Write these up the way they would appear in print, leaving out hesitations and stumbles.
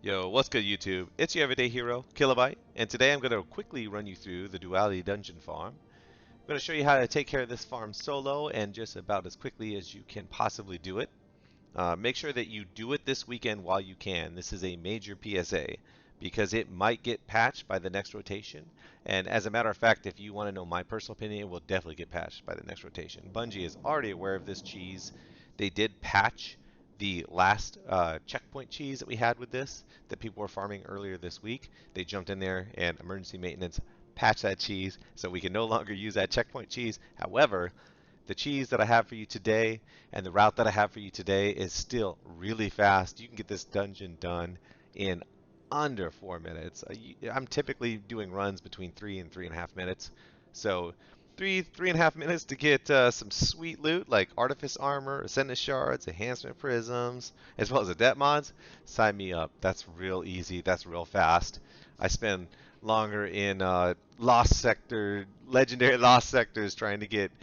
Yo, what's good YouTube? It's your everyday hero, Kilobyte, and today I'm going to quickly run you through the Duality dungeon farm. I'm going to show you how to take care of this farm solo and just about as quickly as you can possibly do it. Make sure that you do it this weekend while you can. This is a major PSA because it might get patched by the next rotation. And as a matter of fact, if you want to know my personal opinion, it will definitely get patched by the next rotation. Bungie is already aware of this cheese. They did patch the last checkpoint cheese that we had with this that people were farming earlier this week. They jumped in there and emergency maintenance patched that cheese so we can no longer use that checkpoint cheese. However, the cheese that I have for you today and the route that I have for you today is still really fast. You can get this dungeon done in under 4 minutes. I'm typically doing runs between 3 and 3.5 minutes. So 3.5 minutes to get some sweet loot like Artifice Armor, Ascendant Shards, Enhancement Prisms, as well as Adept Mods. Sign me up. That's real easy. That's real fast. I spend longer in Lost Sector, Legendary Lost Sectors trying to get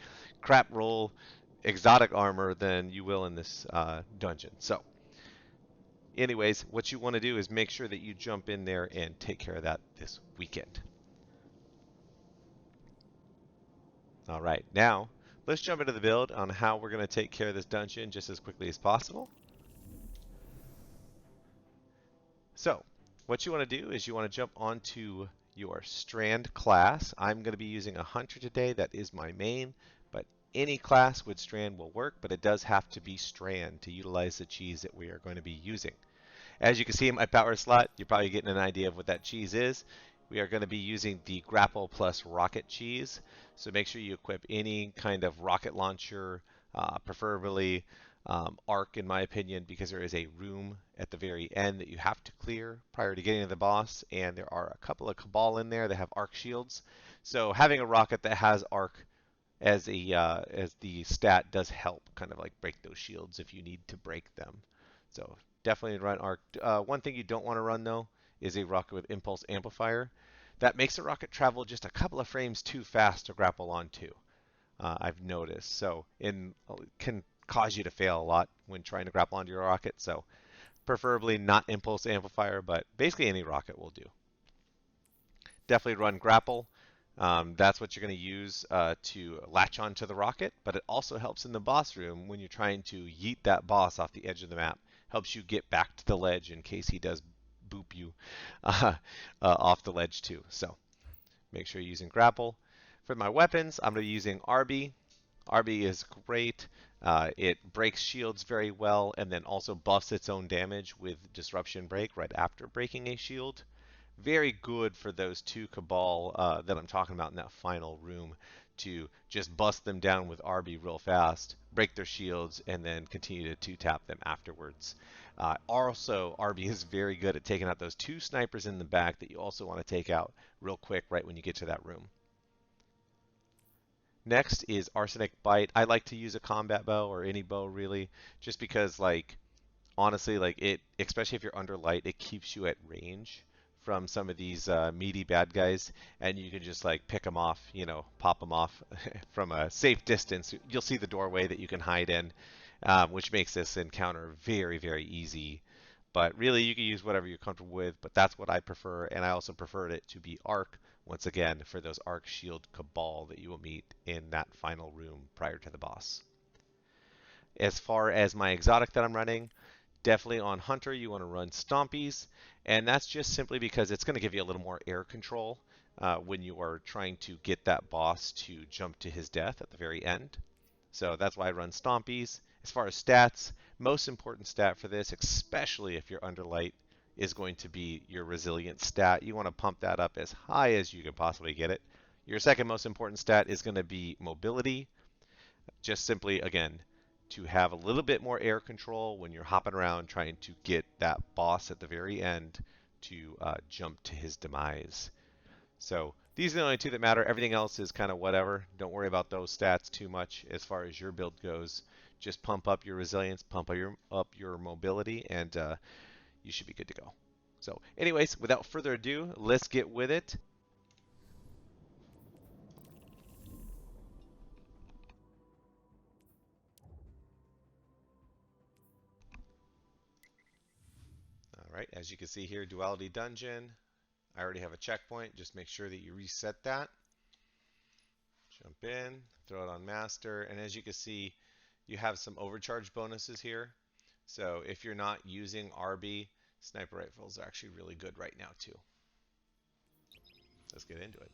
crap roll exotic armor than you will in this dungeon. So anyways, what you want to do is make sure that you jump in there and take care of that this weekend. All right, now let's jump into the build on how we're going to take care of this dungeon just as quickly as possible. So what you want to do is you want to jump onto your Strand class. I'm going to be using a Hunter today. That is my main, but any class with Strand will work, but it does have to be Strand to utilize the cheese that we are going to be using. As you can see in my power slot, you're probably getting an idea of what that cheese is. We are going to be using the Grapple plus Rocket cheese. So make sure you equip any kind of rocket launcher, preferably arc in my opinion, because there is a room at the very end that you have to clear prior to getting to the boss, and there are a couple of Cabal in there that have arc shields. So having a rocket that has arc as the stat does help kind of like break those shields if you need to break them. So definitely run arc. One thing you don't want to run though is a rocket with impulse amplifier. That makes the rocket travel just a couple of frames too fast to grapple onto. I've noticed. So it can cause you to fail a lot when trying to grapple onto your rocket. So preferably not impulse amplifier, but basically any rocket will do. Definitely run grapple. That's what you're going to use to latch onto the rocket, but it also helps in the boss room when you're trying to yeet that boss off the edge of the map. Helps you get back to the ledge in case he does boop you off the ledge too. So make sure you're using grapple. For my weapons, I'm going to be using RB. RB is great. It breaks shields very well and then also buffs its own damage with Disruption Break right after breaking a shield. Very good for those two Cabal that I'm talking about in that final room to just bust them down with RB real fast, break their shields, and then continue to two-tap them afterwards. Also, RB is very good at taking out those two snipers in the back that you also want to take out real quick right when you get to that room. Next is Arsenic Bite. I like to use a combat bow or any bow really, just because like honestly like it, especially if you're under light, it keeps you at range from some of these meaty bad guys, and you can just like pick them off, you know, pop them off from a safe distance. You'll see the doorway that you can hide in, which makes this encounter very, very easy. But really, you can use whatever you're comfortable with, but that's what I prefer, and I also preferred it to be arc, once again, for those arc shield Cabal that you will meet in that final room prior to the boss. As far as my exotic that I'm running, definitely on Hunter, you want to run Stompies, and that's just simply because it's going to give you a little more air control when you are trying to get that boss to jump to his death at the very end. So that's why I run Stompies. As far as stats, most important stat for this, especially if you're under light, is going to be your resilience stat. You want to pump that up as high as you can possibly get it. Your second most important stat is going to be mobility. Just simply, again, to have a little bit more air control when you're hopping around trying to get that boss at the very end to jump to his demise. So these are the only two that matter. Everything else is kind of whatever. Don't worry about those stats too much as far as your build goes. Just pump up your resilience, pump up your mobility, and you should be good to go. So anyways, without further ado, let's get with it. Alright, as you can see here, Duality Dungeon. I already have a checkpoint. Just make sure that you reset that. Jump in, throw it on Master, and as you can see, you have some overcharge bonuses here. So if you're not using RB, sniper rifles are actually really good right now too. Let's get into it.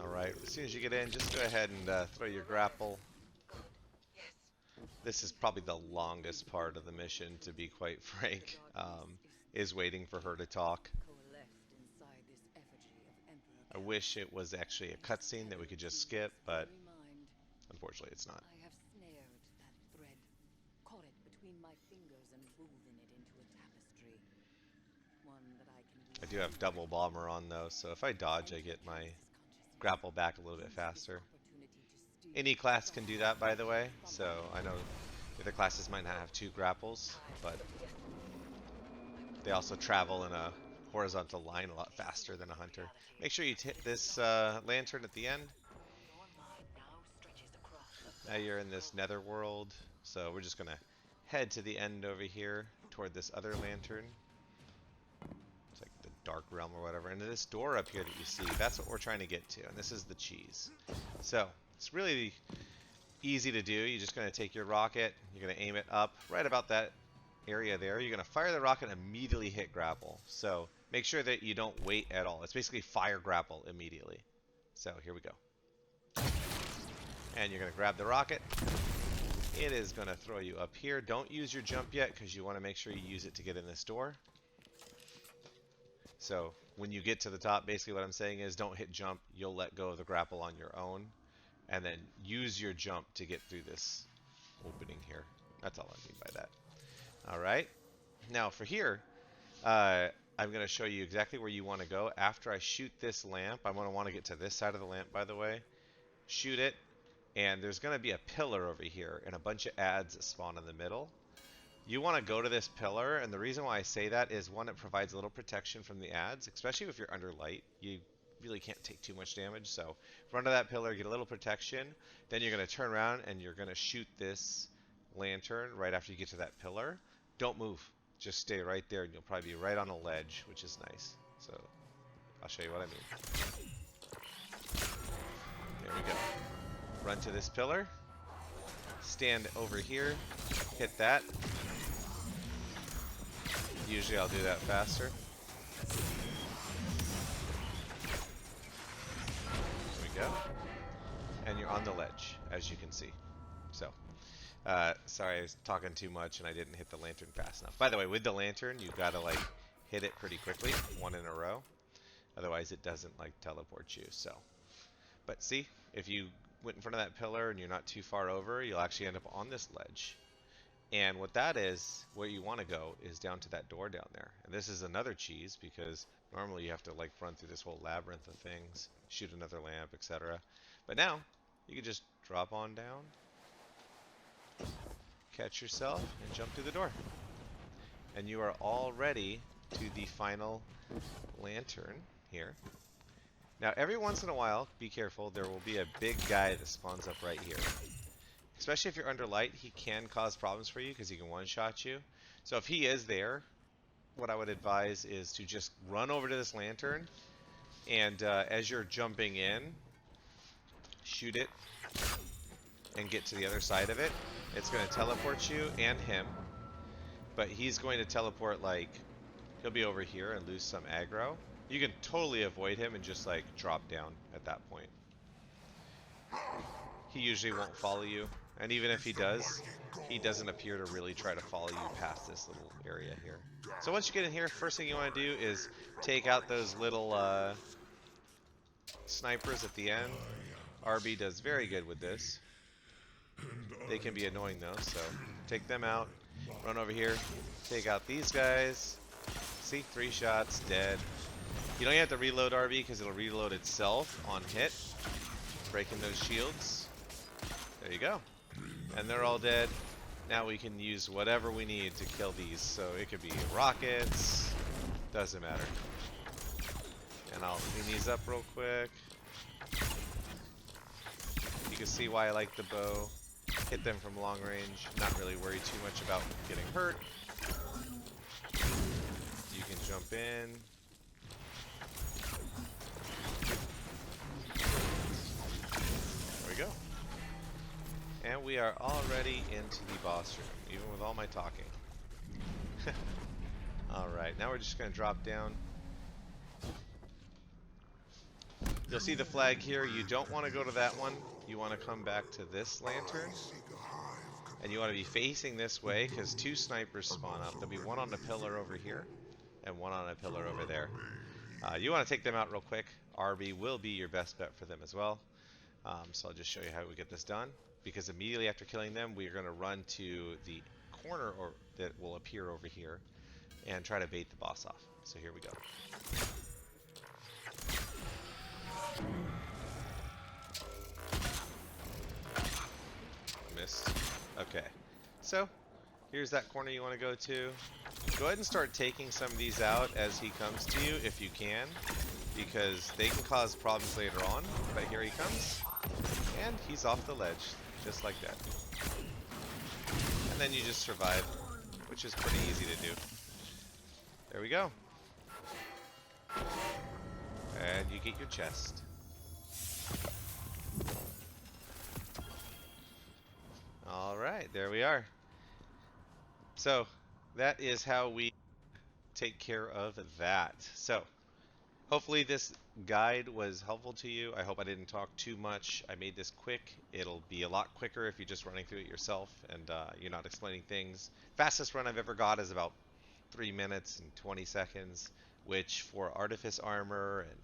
Alright, as soon as you get in, just go ahead and throw your grapple. This is probably the longest part of the mission, to be quite frank, is waiting for her to talk. I wish it was actually a cutscene that we could just skip, but unfortunately it's not. I have snared that thread, caught it between my fingers and woven it into a tapestry. One that I can I do have double bomber on though, so if I dodge, I get my grapple back a little bit faster. Any class can do that, by the way, so I know the other classes might not have 2 grapples, but they also travel in a horizontal line a lot faster than a hunter. Make sure you hit this lantern at the end. Now you're in this nether world, so we're just going to head to the end over here toward this other lantern. It's like the dark realm or whatever. And this door up here that you see, that's what we're trying to get to, and this is the cheese. So it's really easy to do. You're just going to take your rocket, you're going to aim it up right about that area there. You're going to fire the rocket and immediately hit grapple. So make sure that you don't wait at all. It's basically fire grapple immediately. So here we go. And you're going to grab the rocket. It is going to throw you up here. Don't use your jump yet because you want to make sure you use it to get in this door. So when you get to the top, basically what I'm saying is don't hit jump. You'll let go of the grapple on your own. And then use your jump to get through this opening here. That's all I mean by that. Alright. Now for here, I'm going to show you exactly where you want to go. After I shoot this lamp, I'm going to want to get to this side of the lamp, by the way. Shoot it. And there's going to be a pillar over here and a bunch of ads that spawn in the middle. You want to go to this pillar, and the reason why I say that is, one, it provides a little protection from the ads, especially if you're under light. You really can't take too much damage, so run to that pillar, get a little protection, then you're going to turn around and you're going to shoot this lantern right after you get to that pillar. Don't move. Just stay right there, and you'll probably be right on a ledge, which is nice. So I'll show you what I mean. There we go. Run to this pillar, stand over here, hit that. Usually I'll do that faster. There we go. And you're on the ledge, as you can see. So, sorry I was talking too much and I didn't hit the lantern fast enough. By the way, with the lantern, you gotta like hit it pretty quickly, one in a row. Otherwise it doesn't like teleport you, so. But see, if you went in front of that pillar and you're not too far over, you'll actually end up on this ledge. And what that is, where you want to go is down to that door down there. And this is another cheese because normally you have to like run through this whole labyrinth of things, shoot another lamp, etc. But now you can just drop on down, catch yourself, and jump through the door. And you are all ready to the final lantern here. Now, every once in a while, be careful, there will be a big guy that spawns up right here. Especially if you're under light, he can cause problems for you because he can one-shot you. So if he is there, what I would advise is to just run over to this lantern, and as you're jumping in, shoot it and get to the other side of it. It's going to teleport you and him, but he's going to teleport, like, he'll be over here and lose some aggro. You can totally avoid him and just like drop down at that point. He usually won't follow you, and even if he does, he doesn't appear to really try to follow you past this little area here. So once you get in here, first thing you want to do is take out those little snipers at the end. RB does very good with this. They can be annoying though, so take them out. Run over here, take out these guys. See, 3 shots, dead. You don't have to reload RB because it'll reload itself on hit. breaking those shields. There you go. And they're all dead. Now we can use whatever we need to kill these. So it could be rockets, doesn't matter. And I'll clean these up real quick. You can see why I like the bow. Hit them from long range. Not really worry too much about getting hurt. You can jump in. There we go. And we are already into the boss room, even with all my talking. Alright, now we're just going to drop down. You'll see the flag here. You don't want to go to that one. You want to come back to this lantern. And you want to be facing this way, because two snipers spawn up. There'll be one on the pillar over here, and one on a pillar over there. You want to take them out real quick. RB will be your best bet for them as well. So I'll just show you how we get this done. Because immediately after killing them, we are going to run to the corner that will appear over here and try to bait the boss off. So here we go. Missed. Okay. So here's that corner you want to go to. Go ahead and start taking some of these out as he comes to you if you can, because they can cause problems later on. But here he comes, and he's off the ledge, just like that. And then you just survive, which is pretty easy to do. There we go. And you get your chest. Alright, there we are. So, that is how we take care of that. So, hopefully this guide was helpful to you. I hope I didn't talk too much. I made this quick. It'll be a lot quicker if you're just running through it yourself and you're not explaining things. Fastest run I've ever got is about 3 minutes and 20 seconds, which for Artifice Armor and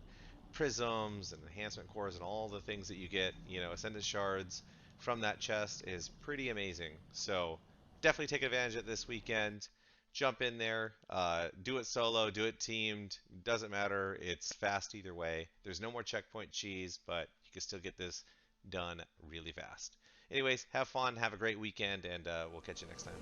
prisms and enhancement cores and all the things that you get, you know, Ascendant Shards from that chest is pretty amazing. So definitely take advantage of it this weekend. Jump in there, do it solo, do it teamed, doesn't matter. It's fast either way. There's no more checkpoint cheese, but you can still get this done really fast. Anyways, have fun, have a great weekend, and we'll catch you next time.